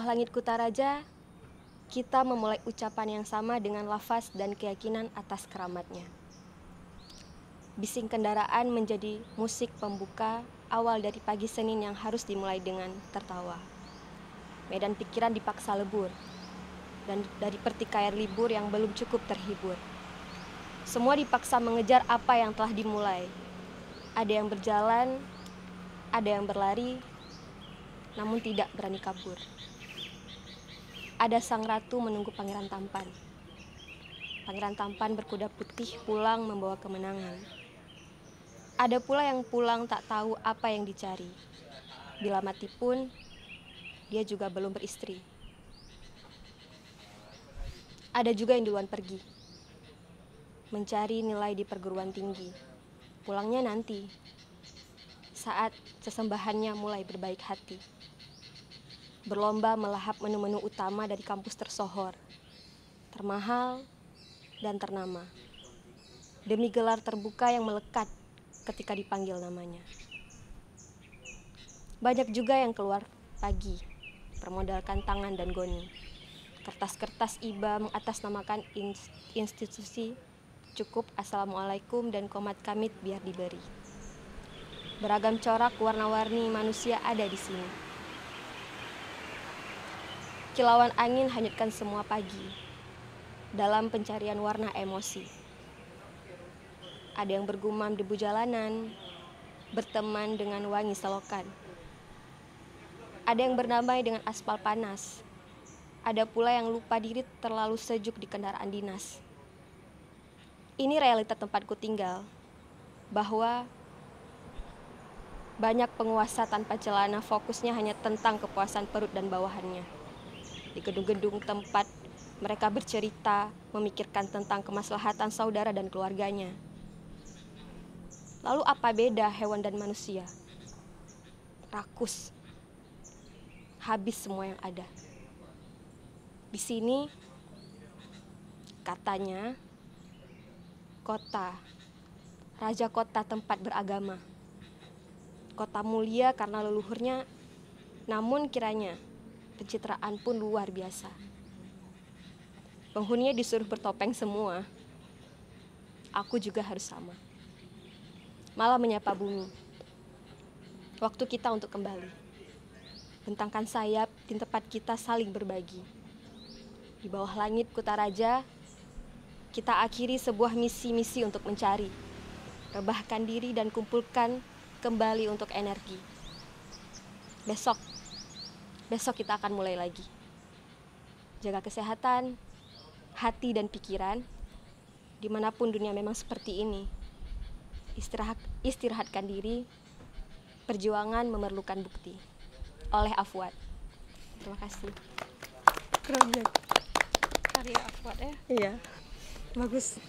bawah langit Kutaraja, kita memulai ucapan yang sama dengan lafaz dan keyakinan atas keramatnya. Bising kendaraan menjadi musik pembuka awal dari pagi Senin yang harus dimulai dengan tertawa. Medan pikiran dipaksa lebur, dan dari pertikaian libur yang belum cukup terhibur. Semua dipaksa mengejar apa yang telah dimulai. Ada yang berjalan, ada yang berlari, namun tidak berani kabur. Ada sang ratu menunggu pangeran tampan. Pangeran tampan berkuda putih pulang membawa kemenangan. Ada pula yang pulang tak tahu apa yang dicari. Bila mati pun, dia juga belum beristri. Ada juga yang duluan pergi, mencari nilai di perguruan tinggi. Pulangnya nanti, saat sesembahannya mulai berbaik hati. Berlomba melahap menu-menu utama dari kampus tersohor, termahal, dan ternama. Demi gelar terbuka yang melekat ketika dipanggil namanya. Banyak juga yang keluar pagi, bermodalkan tangan dan goni. Kertas-kertas IBA mengatasnamakan institusi, cukup assalamualaikum dan komat kamit biar diberi. Beragam corak warna-warni manusia ada di sini. Kilauan angin hanyutkan semua pagi dalam pencarian warna emosi. Ada yang bergumam debu jalanan, berteman dengan wangi selokan. Ada yang bernamai dengan aspal panas. Ada pula yang lupa diri terlalu sejuk di kendaraan dinas. Ini realita tempatku tinggal, bahwa banyak penguasa tanpa celana fokusnya hanya tentang kepuasan perut dan bawahannya. Di gedung-gedung tempat mereka bercerita, memikirkan tentang kemaslahatan saudara dan keluarganya. Lalu apa beda hewan dan manusia? Rakus. Habis semua yang ada. Di sini, katanya, kota, raja kota tempat beragama. Kota mulia karena leluhurnya, namun kiranya pencitraan pun luar biasa. Penghuninya disuruh bertopeng semua. Aku juga harus sama. Malah menyapa bumi. Waktu kita untuk kembali. Bentangkan sayap di tempat kita saling berbagi. Di bawah langit Kutaraja, kita akhiri sebuah misi-misi untuk mencari. Rebahkan diri dan kumpulkan kembali untuk energi. Besok kita akan mulai lagi. Jaga kesehatan, hati dan pikiran, dimanapun dunia memang seperti ini. Istirahatkan diri, perjuangan memerlukan bukti. Oleh Afwad. Terima kasih. Keren ya. Karya Afwad ya. Iya, bagus.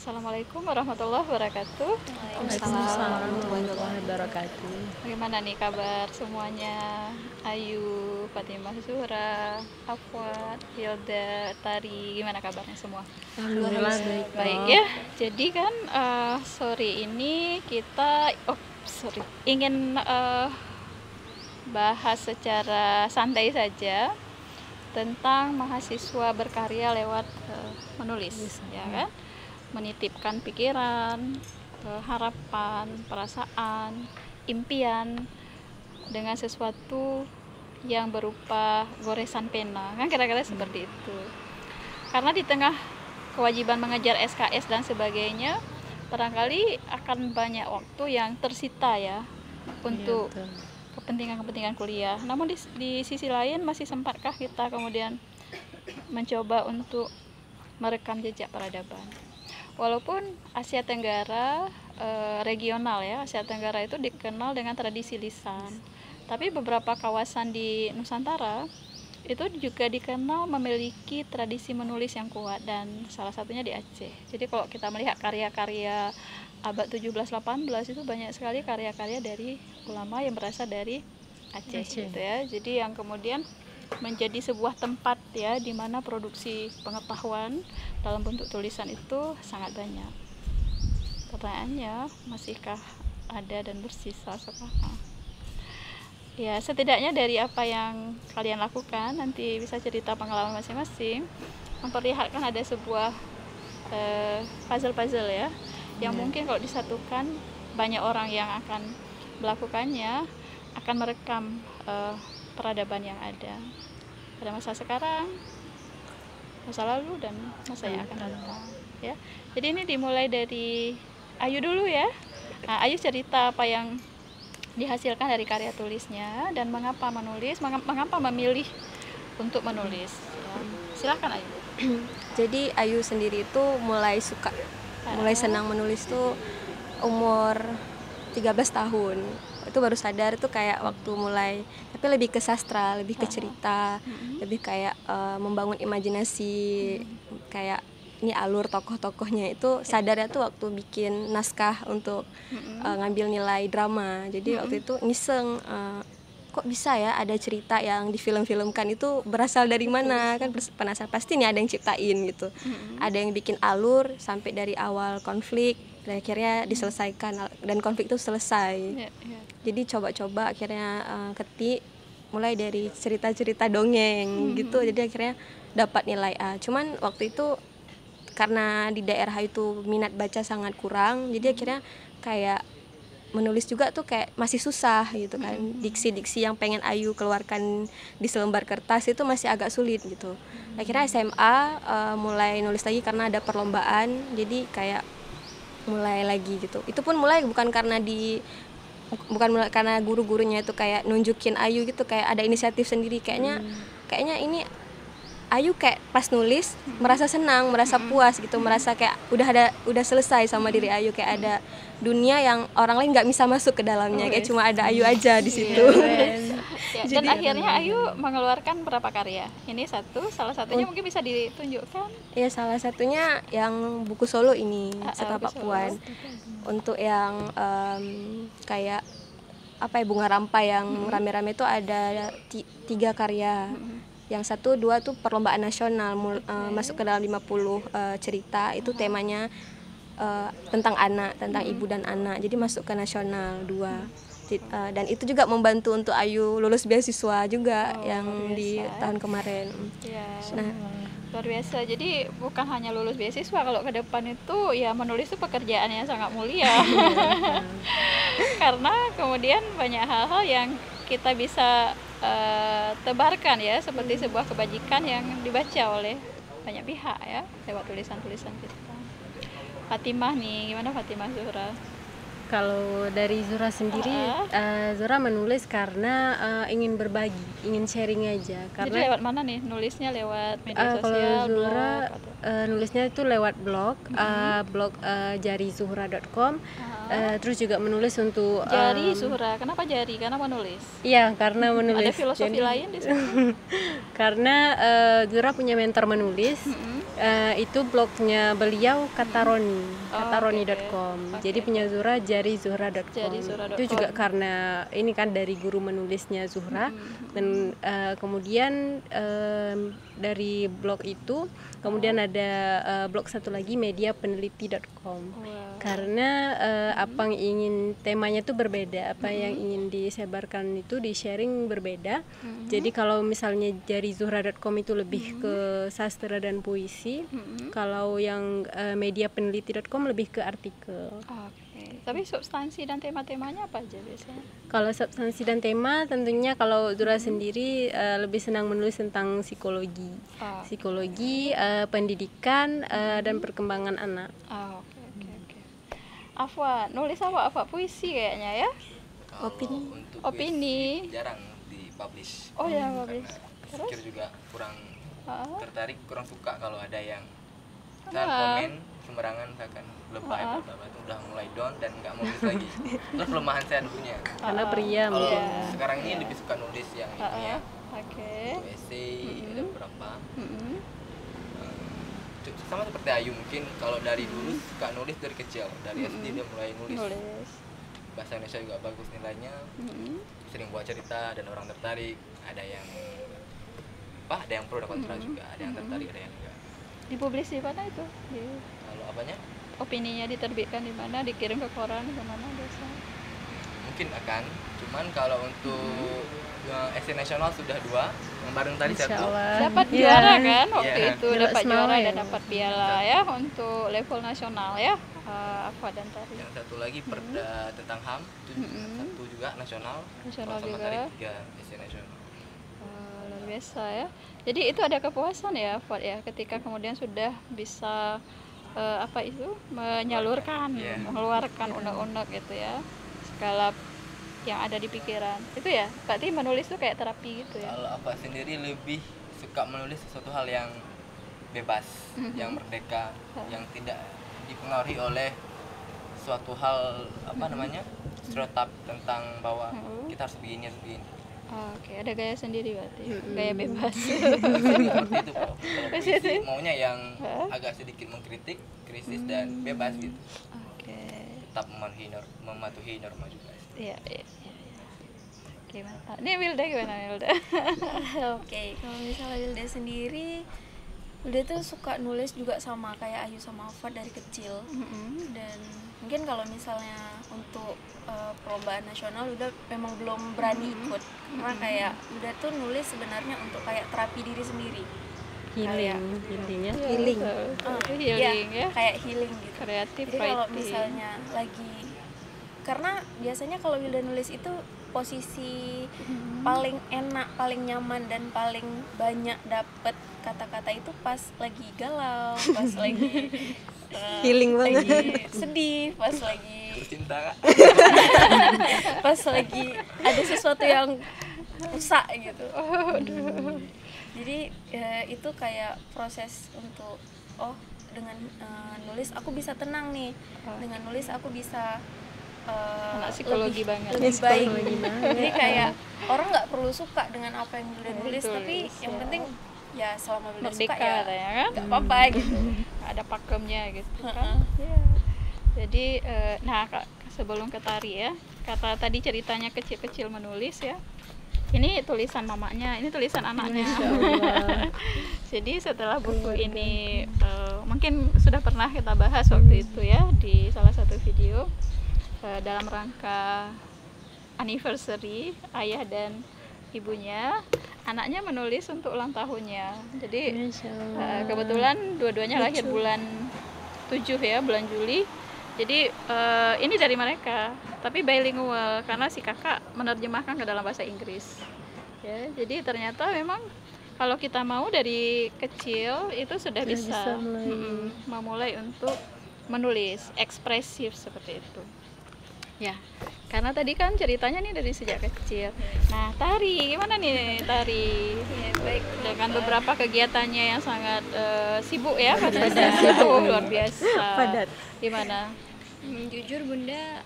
Assalamualaikum warahmatullahi wabarakatuh. Waalaikumsalam warahmatullahi wabarakatuh. Bagaimana nih kabar semuanya? Ayu, Fatimah Zuhra, Afwad, Hilda, Tari, gimana kabarnya semua? Alhamdulillah Baik ya. Jadi kan sore ini kita ingin bahas secara santai saja tentang mahasiswa berkarya lewat menulis, ya kan? Menitipkan pikiran, harapan, perasaan, impian dengan sesuatu yang berupa goresan pena, kan kira-kira seperti itu. Karena di tengah kewajiban mengejar SKS dan sebagainya, barangkali akan banyak waktu yang tersita ya untuk kepentingan-kepentingan kuliah. Namun di sisi lain masih sempatkah kita kemudian mencoba untuk merekam jejak peradaban? Walaupun Asia Tenggara regional ya, Asia Tenggara itu dikenal dengan tradisi lisan, tapi beberapa kawasan di Nusantara itu juga dikenal memiliki tradisi menulis yang kuat, dan salah satunya di Aceh. Jadi kalau kita melihat karya-karya abad 17-18 itu banyak sekali karya-karya dari ulama yang berasal dari Aceh. Gitu ya. Jadi yang kemudian menjadi sebuah tempat ya di mana produksi pengetahuan dalam bentuk tulisan itu sangat banyak. Pertanyaannya, masihkah ada dan bersisa sekarang? Ya, setidaknya dari apa yang kalian lakukan, nanti bisa cerita pengalaman masing-masing, memperlihatkan ada sebuah puzzle-puzzle ya, yang mungkin kalau disatukan banyak orang yang akan melakukannya, akan merekam peradaban yang ada pada masa sekarang, masa lalu, dan masa yang akan datang ya. Jadi ini dimulai dari Ayu dulu ya. Nah, Ayu cerita apa yang dihasilkan dari karya tulisnya dan mengapa menulis, mengapa memilih untuk menulis ya. Silahkan Ayu. Jadi Ayu sendiri itu mulai senang menulis tuh umur 13 tahun. Itu baru sadar tuh kayak waktu mulai, tapi lebih ke sastra, lebih ke cerita, lebih kayak membangun imajinasi, kayak ini alur tokoh-tokohnya itu sadarnya tuh waktu bikin naskah untuk ngambil nilai drama. Jadi waktu itu ngiseng, kok bisa ya ada cerita yang difilm-filmkan, itu berasal dari mana, kan penasaran, pasti nih ada yang ciptain gitu. Ada yang bikin alur sampai dari awal konflik dan akhirnya diselesaikan dan konflik itu selesai. Jadi coba-coba akhirnya ketik mulai dari cerita-cerita dongeng gitu, jadi akhirnya dapat nilai A. Cuman waktu itu karena di daerah itu minat baca sangat kurang, jadi akhirnya kayak menulis juga tuh kayak masih susah gitu kan. Diksi-diksi yang pengen Ayu keluarkan di selembar kertas itu masih agak sulit gitu. Akhirnya SMA mulai nulis lagi karena ada perlombaan, jadi kayak mulai lagi gitu. Itu pun mulai bukan karena karena guru-gurunya itu kayak nunjukin Ayu gitu, kayak ada inisiatif sendiri, kayaknya ini Ayu kayak pas nulis merasa senang, merasa puas gitu, merasa kayak udah selesai sama diri Ayu, kayak ada dunia yang orang lain nggak bisa masuk ke dalamnya, kayak cuma ada Ayu aja di situ. Ya, dan akhirnya Ayu mengeluarkan berapa karya? Ini salah satunya mungkin bisa ditunjukkan. Ya, salah satunya yang buku solo ini, Setapak Puan. Untuk yang kayak apa ya, bunga rampai yang rame-rame itu ada 3 karya. Yang 1, 2 tuh perlombaan nasional, masuk ke dalam 50 cerita, itu temanya tentang anak, tentang ibu dan anak, jadi masuk ke nasional 2. Dan itu juga membantu untuk Ayu lulus beasiswa juga yang di tahun kemarin. Ya, Nah, luar biasa. Jadi bukan hanya lulus beasiswa, kalau ke depan itu ya menulis itu pekerjaan yang sangat mulia. Karena kemudian banyak hal-hal yang kita bisa tebarkan ya, seperti sebuah kebajikan yang dibaca oleh banyak pihak ya lewat tulisan-tulisan kita. Fatimah nih, gimana Fatimah Zuhra? Kalau dari Zura sendiri, Zura menulis karena ingin berbagi, ingin sharing aja. Jadi Karena lewat mana nih? Nulisnya lewat media kalau sosial, Zura blog, nulisnya itu lewat blog, blog jarizuhra.com. Terus juga menulis untuk Jari Zuhra. Kenapa jari? Karena menulis. Iya, karena menulis. Ada filosofi lain di situ. Karena Zura punya mentor menulis. Itu blognya beliau kataroni.com. Jadi punya Zura jarizuhra.com. Itu juga karena ini kan dari guru menulisnya Zuhra. Dan kemudian dari blog itu kemudian ada blog satu lagi mediapeneliti.com. Karena apa yang ingin temanya itu berbeda, apa yang ingin disebarkan itu di sharing berbeda. Jadi kalau misalnya jarizuhra.com itu lebih ke sastra dan puisi, kalau yang mediapeneliti.com lebih ke artikel. Tapi substansi dan tema-temanya apa aja biasanya? Kalau substansi dan tema tentunya kalau Zura sendiri lebih senang menulis tentang psikologi, pendidikan dan perkembangan anak. Oke. Afwa, nulis apa puisi kayaknya ya? Opini. Jarang dipublish. Oh ya, publish. Terus? Pikir juga kurang tertarik, kurang suka kalau ada yang komen sembarangan, misalkan lebay itu udah mulai down dan nggak mau nulis lagi. Itu kelemahan saya dulunya. Karena pria Kalau mungkin. sekarang ini lebih suka nulis yang ilmiah. Oke. Esai ada beberapa. Sama seperti Ayu, mungkin kalau dari dulu suka nulis dari kecil, dari SD dia mulai nulis. Bahasa Indonesia juga bagus nilainya, sering buat cerita dan orang tertarik. Ada yang pro dan kontra juga, ada yang tertarik, ada yang enggak. Dipublis di mana itu? Kalau apanya? Opininya diterbitkan di mana? Dikirim ke koran ke mana biasa? mungkin akan, cuman kalau untuk SD nasional sudah 2, yang bareng tadi 1 dapat juara kan waktu itu, Juara dapat semalam juara ya. dan dapat piala ya untuk level nasional ya. Apa dan tari yang satu lagi perda tentang HAM itu satu juga nasional, nasional kalau sama juga. tari 3 SD nasional. Luar biasa ya. Jadi itu ada kepuasan ya Fuad ya, ketika kemudian sudah bisa apa itu menyalurkan, mengeluarkan unek-unek gitu ya, segala yang ada di pikiran itu ya. Berarti menulis itu kayak terapi gitu ya. Kalau apa sendiri lebih suka menulis sesuatu hal yang bebas, yang merdeka, yang tidak dipengaruhi oleh suatu hal apa namanya stereotip tentang bahwa kita harus begini harus begini. Oke, ada gaya sendiri berarti, gaya bebas. Seperti itu kalau puisi maunya yang agak sedikit mengkritik, kritis dan bebas gitu. Oke. Tetap mematuhi norma juga. Iya. Gimana? Ini Wilda gimana Wilda? Oke, kalau misalnya Wilda sendiri, Wilda tuh suka nulis juga sama kayak Ayu sama Fuad dari kecil. Dan mungkin kalau misalnya untuk perlombaan nasional Wilda memang belum berani ikut, karena kayak Wilda tuh nulis sebenarnya untuk kayak terapi diri sendiri. Healingnya Healing. Healing ya. Kayak healing gitu. Kreatif Jadi kalau writing. misalnya lagi, karena biasanya kalau Wilda nulis itu posisi paling enak, paling nyaman dan paling banyak dapet kata-kata itu pas lagi galau, pas lagi Healing banget. lagi sedih, pas lagi Cinta Kak. pas lagi ada sesuatu yang rusak gitu. Jadi itu kayak proses untuk dengan nulis aku bisa tenang nih, dengan nulis aku bisa Anak psikologi banget. lebih baik. Jadi kayak orang nggak perlu suka dengan apa yang udah nulis, tapi yang penting ya selama udah suka Merdeka ya kan? nggak apa-apa gitu. Ada pakemnya gitu kan. Iya. Jadi nah Kak, sebelum ke tari ya, kata tadi ceritanya kecil-kecil menulis ya. Ini tulisan mamanya, ini tulisan anaknya. Jadi setelah buku ini mungkin sudah pernah kita bahas waktu itu ya di salah satu video dalam rangka anniversary ayah dan ibunya, anaknya menulis untuk ulang tahunnya. Jadi kebetulan dua-duanya lahir bulan 7 ya, bulan Juli. Jadi ini dari mereka, tapi bilingual karena si kakak menerjemahkan ke dalam bahasa Inggris. Ya, jadi ternyata memang kalau kita mau dari kecil itu sudah bisa memulai untuk menulis ekspresif seperti itu. Ya, karena tadi kan ceritanya nih dari sejak kecil. Nah, tari gimana nih tari? Ya, baik. Dengan beberapa kegiatannya yang sangat sibuk ya, sibuk luar biasa. Padat. Gimana? Jujur Bunda,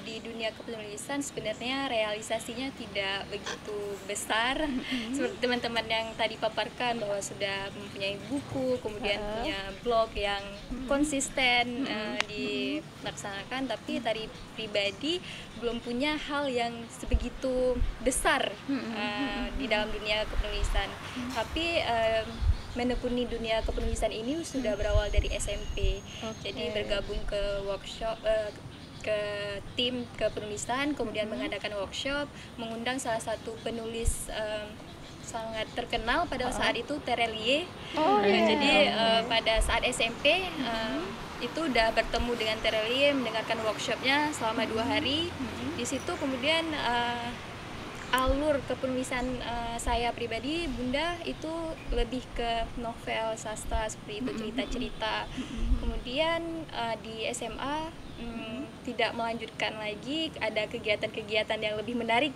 di dunia kepenulisan sebenarnya realisasinya tidak begitu besar. Seperti teman-teman yang tadi paparkan bahwa sudah mempunyai buku, kemudian punya blog yang konsisten dilaksanakan, tapi tari pribadi belum punya hal yang sebegitu besar di dalam dunia kepenulisan. Tapi menekuni dunia kepenulisan ini sudah berawal dari SMP. Jadi bergabung ke workshop, ke tim kepenulisan, kemudian mengadakan workshop, mengundang salah satu penulis sangat terkenal pada saat itu, Terelie. Jadi pada saat SMP itu udah bertemu dengan Terelie, mendengarkan workshopnya selama 2 hari. Di situ kemudian alur kepenulisan saya pribadi, Bunda, itu lebih ke novel sastra seperti itu, cerita-cerita. Kemudian di SMA tidak melanjutkan lagi, ada kegiatan-kegiatan yang lebih menarik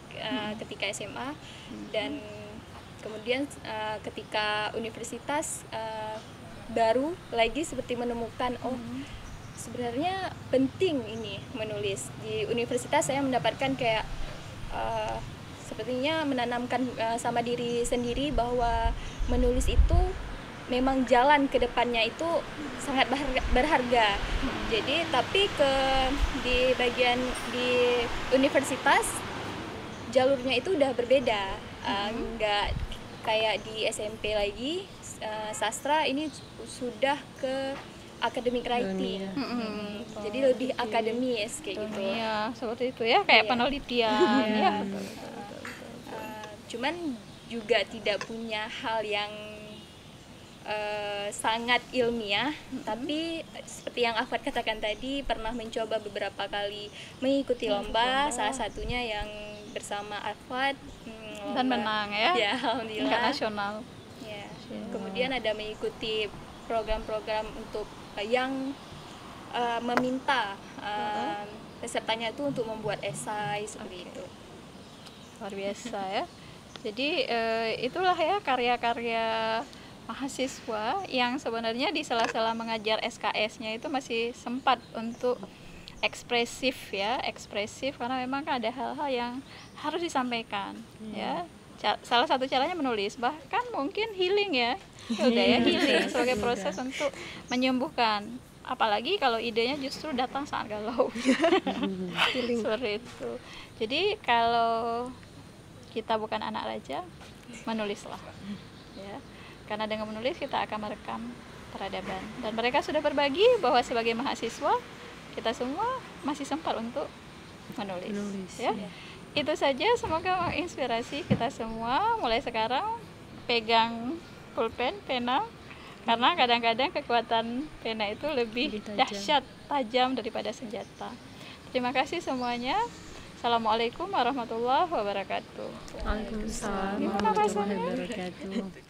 ketika SMA, dan kemudian ketika universitas baru lagi seperti menemukan sebenarnya penting ini menulis. Di universitas saya mendapatkan kayak sepertinya menanamkan sama diri sendiri bahwa menulis itu memang jalan ke depannya itu sangat berharga. Jadi tapi di bagian di universitas jalurnya itu udah berbeda, nggak kayak di SMP lagi. Sastra ini sudah ke academic writing. Jadi lebih akademis kayak gitu. Iya, seperti itu ya, kayak penelitian ya. Cuman juga tidak punya hal yang sangat ilmiah, tapi seperti yang Afad katakan tadi, pernah mencoba beberapa kali mengikuti lomba, salah satunya yang bersama Afad dan menang ya. Ya, alhamdulillah. Tingkat nasional. Ya. Kemudian ada mengikuti program-program untuk yang meminta pesertanya itu untuk membuat esai seperti itu. Luar biasa ya. Jadi itulah ya karya-karya mahasiswa yang sebenarnya di sela-sela mengajar SKS-nya itu masih sempat untuk ekspresif ya, ekspresif karena memang kan ada hal-hal yang harus disampaikan ya. Salah satu caranya menulis, bahkan mungkin healing ya, udah ya, healing sebagai proses untuk menyembuhkan. Apalagi kalau idenya justru datang saat galau. Seperti itu. Jadi kalau kita bukan anak raja, menulislah ya. Karena dengan menulis kita akan merekam peradaban. Dan mereka sudah berbagi bahwa sebagai mahasiswa kita semua masih sempat untuk menulis ya. Itu saja, semoga menginspirasi kita semua mulai sekarang pegang pulpen, pena, karena kadang-kadang kekuatan pena itu lebih dahsyat, tajam daripada senjata. Terima kasih semuanya. Assalamualaikum warahmatullahi wabarakatuh. Waalaikumsalam warahmatullahi wabarakatuh.